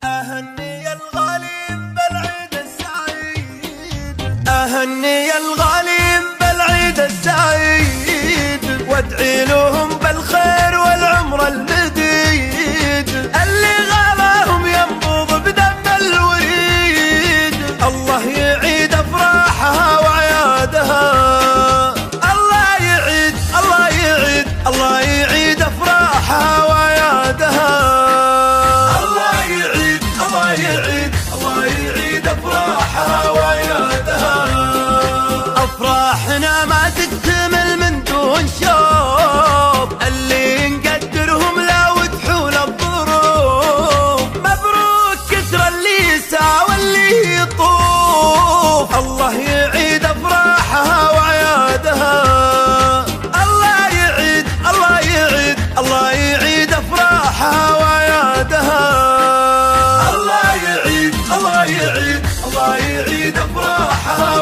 أهني الغالين بالعيد السعيد، أهني الغالين بالعيد السعيد، وادعي لهم بالخير والعمر المديد، اللي غلاهم ينبض بدم الوريد، الله يعيد أفراحها وأعيادها، الله يعيد الله يعيد الله يعيد أفراحها وأعيادها، الله يعيد الله يعيد الله يعيد أفراحها وأعيادها. أفراحنا ما تكتمل من دون شوق، اللي نقدرهم لا وتحول الظروف، مبروك كسر اللي يسعى واللي يطوف، الله يعيد أفراحها وأعيادها، الله يعيد الله يعيد الله يعيد أفراحها وأعيادها، الله يعيد الله يعيد الله يعيد أفراحها